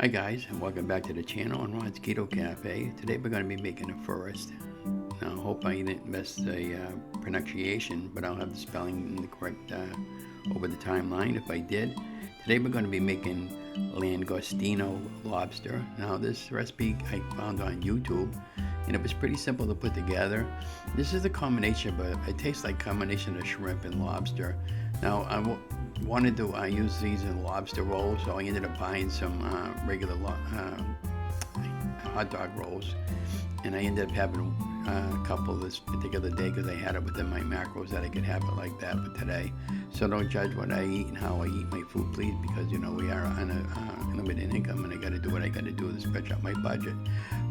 Hi guys, and welcome back to the channel on Ron's Keto Cafe. Today we're going to be making a first. Now I hope I didn't miss the pronunciation, but I'll have the spelling in the correct over the timeline if I did. Today we're going to be making Langostino lobster. Now this recipe I found on YouTube, and it was pretty simple to put together. This is a combination, but it tastes like a combination of shrimp and lobster. Now I wanted to use these in lobster rolls, so I ended up buying some regular hot dog rolls, and I ended up having a couple this particular day because I had it within my macros that I could have it like that for today. So don't judge what I eat and how I eat my food, please, because you know we are on a limited income and I got to do what I got to do to stretch out my budget.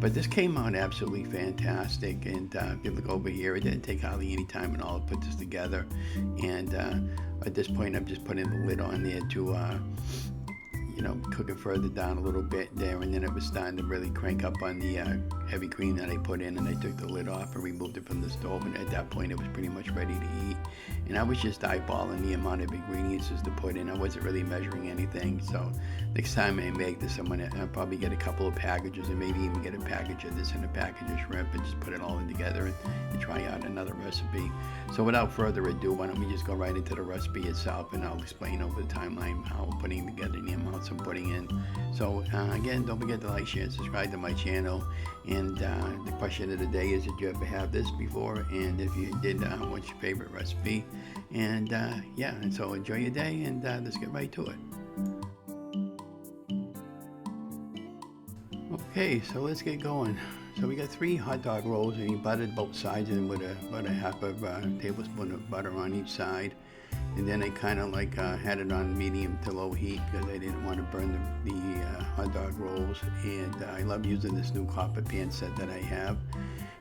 But this came out absolutely fantastic, and if you look over here, it didn't take hardly any time at all to put this together. And at this point, I'm just putting the lid on there to cook it further down a little bit there, and then it was starting to really crank up on the heavy cream that I put in, and I took the lid off and removed it from the stove, and at that point it was pretty much ready to eat. And I was just eyeballing the amount of ingredients to put in. I wasn't really measuring anything, so next time I make this, I'm gonna probably get a couple of packages and maybe even get a package of this and a package of shrimp and just put it all in together and try out another recipe. So without further ado, why don't we just go right into the recipe itself, and I'll explain over the timeline how I'm putting together the amounts I'm putting in. So again, don't forget to like, share, and subscribe to my channel. And the question of the day is, did you ever have this before? And if you did, what's your favorite recipe? And and so enjoy your day, and let's get right to it. Okay, so let's get going. So we got 3 hot dog rolls, and he buttered both sides of them with about a half of a tablespoon of butter on each side. And then I kind of had it on medium to low heat because I didn't want to burn the hot dog rolls. And I love using this new copper pan set that I have.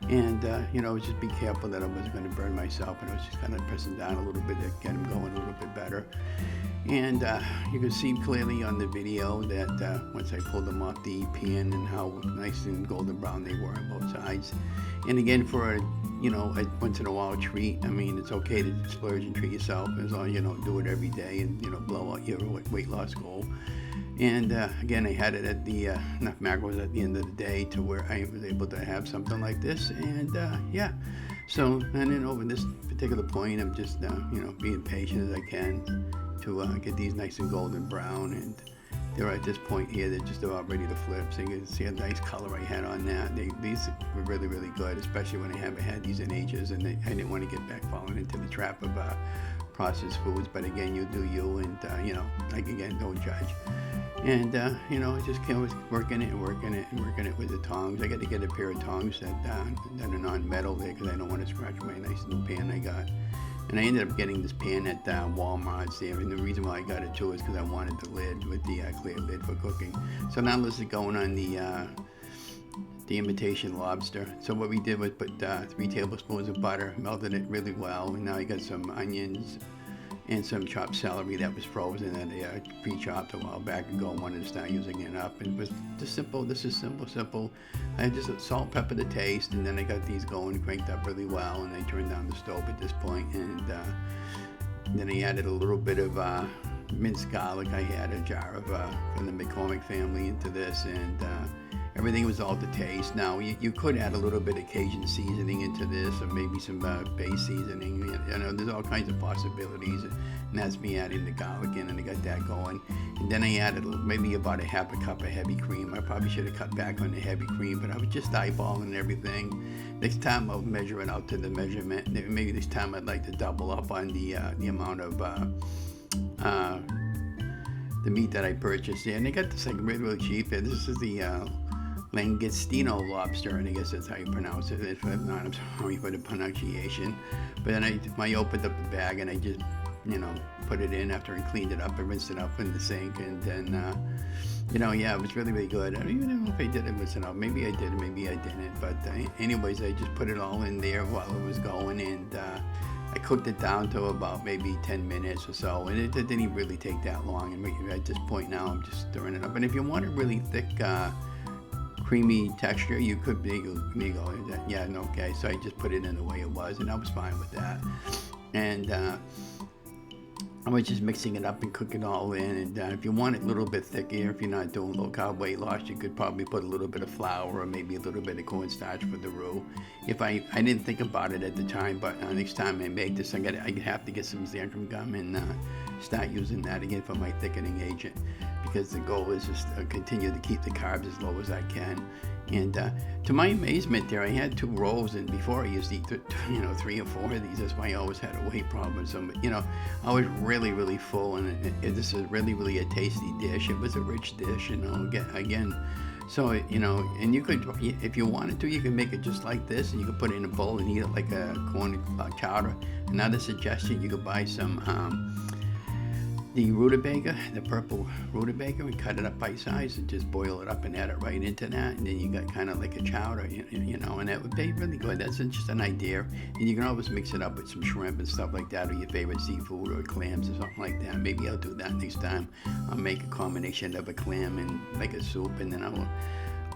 And just be careful that I wasn't going to burn myself, and I was just kind of pressing down a little bit to get them going a little bit better. And you can see clearly on the video that once I pulled them off the pan and how nice and golden brown they were on both sides. And again, for a once in a while treat, I mean, it's okay to splurge and treat yourself as long as you don't do it every day and blow out your weight loss goal. And again, I had it at the enough macros at the end of the day to where I was able to have something like this. And so, and then over this particular point, I'm just being patient as I can to get these nice and golden brown. And they're at this point here, they're just about ready to flip. So you can see a nice color I had on that. These were really, really good, especially when I haven't had these in ages, and I didn't want to get back falling into the trap of processed foods. But again, you do you, and again, don't judge. And just working it with the tongs. I got to get a pair of tongs that are non-metal there because I don't want to scratch my nice new pan I got. And I ended up getting this pan at Walmart's there, and the reason why I got it too is because I wanted the lid with the clear lid for cooking. So now let's get going on the imitation lobster. So what we did was put 3 tablespoons of butter, melted it really well, and now I got some onions and some chopped celery that was frozen that I pre-chopped a while back ago and wanted to start using it up. It was just simple. This is simple. I just salt, pepper to taste, and then I got these going, cranked up really well, and I turned down the stove at this point, and then I added a little bit of minced garlic. I had a jar of from the McCormick family into this, and everything was all to taste. Now, you could add a little bit of Cajun seasoning into this, or maybe some base seasoning. There's all kinds of possibilities, and that's me adding the garlic in, and I got that going. And then I added maybe about a half a cup of heavy cream. I probably should have cut back on the heavy cream, but I was just eyeballing everything. Next time I'll measure it out to the measurement. Maybe this time I'd like to double up on the amount of the meat that I purchased. And I got this really, really cheap. This is the Langostino lobster, and I guess that's how you pronounce it. If not, I'm sorry for the pronunciation. But then I opened up the bag and I just, put it in after I cleaned it up. I rinsed it up in the sink, and then, it was really, really good. I don't even know if I did it rinse it up. Maybe I did, maybe I didn't. But anyways, I just put it all in there while it was going, and I cooked it down to about maybe 10 minutes or so, and it didn't really take that long. And at this point now, I'm just stirring it up. And if you want a really thick, creamy texture, you could okay. So I just put it in the way it was, and I was fine with that. And I was just mixing it up and cooking it all in. And if you want it a little bit thicker, if you're not doing low carb weight loss, you could probably put a little bit of flour or maybe a little bit of cornstarch for the roux. If I didn't think about it at the time, but next time I make this, I have to get some xanthan gum and start using that again for my thickening agent, because the goal is just to continue to keep the carbs as low as I can. And to my amazement there, I had 2 rolls, and before I used to eat 3 or 4 of these. That's why I always had a weight problem. So, I was really, really full, and this is really a tasty dish. It was a rich dish, again. So, and you could, if you wanted to, you could make it just like this, and you could put it in a bowl and eat it like a corn chowder. Another suggestion, you could buy some the rutabaga, the purple rutabaga, and cut it up bite size and just boil it up and add it right into that, and then you got kind of like a chowder, and that would be really good. That's just an idea, and you can always mix it up with some shrimp and stuff like that, or your favorite seafood, or clams or something like that. Maybe I'll do that next time. I'll make a combination of a clam and make a soup, and then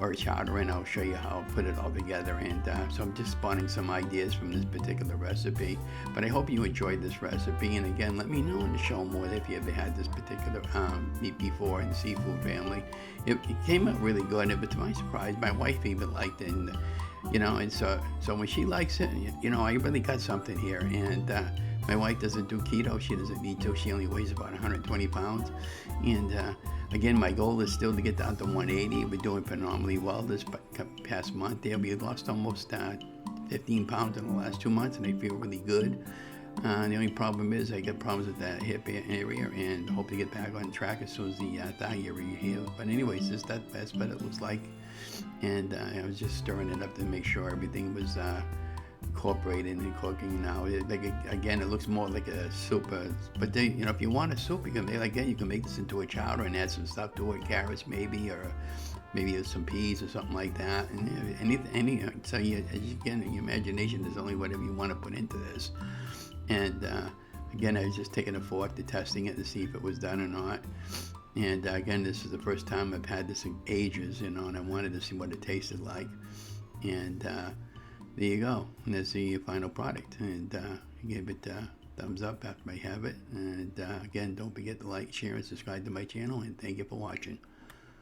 or a chowder, and I'll show you how I'll put it all together. And so I'm just spawning some ideas from this particular recipe, but I hope you enjoyed this recipe. And again, let me know in the show more if you ever had this particular meat before in the seafood family. It came out really good, but to my surprise, my wife even liked it. And and so when she likes it, I really got something here. And my wife doesn't do keto. She doesn't need to. She only weighs about 120 pounds. And again, my goal is still to get down to 180. We're doing phenomenally well this past month there. We lost almost 15 pounds in the last 2 months, and I feel really good. The only problem is I get problems with that hip area, and hope to get back on track as soon as the thigh area heals. But anyways, that's what it looks like. And I was just stirring it up to make sure everything was incorporated in cooking now. Again, it looks more like a soup, but then, if you want a soup, you can make this into a chowder and add some stuff to it, carrots maybe, or maybe some peas or something like that. And so again, your imagination is only whatever you want to put into this. And again, I was just taking a fork to testing it to see if it was done or not. And again, this is the first time I've had this in ages, and I wanted to see what it tasted like. And there you go. And there's the final product. And give it a thumbs up after I have it. And again, don't forget to like, share, and subscribe to my channel. And thank you for watching.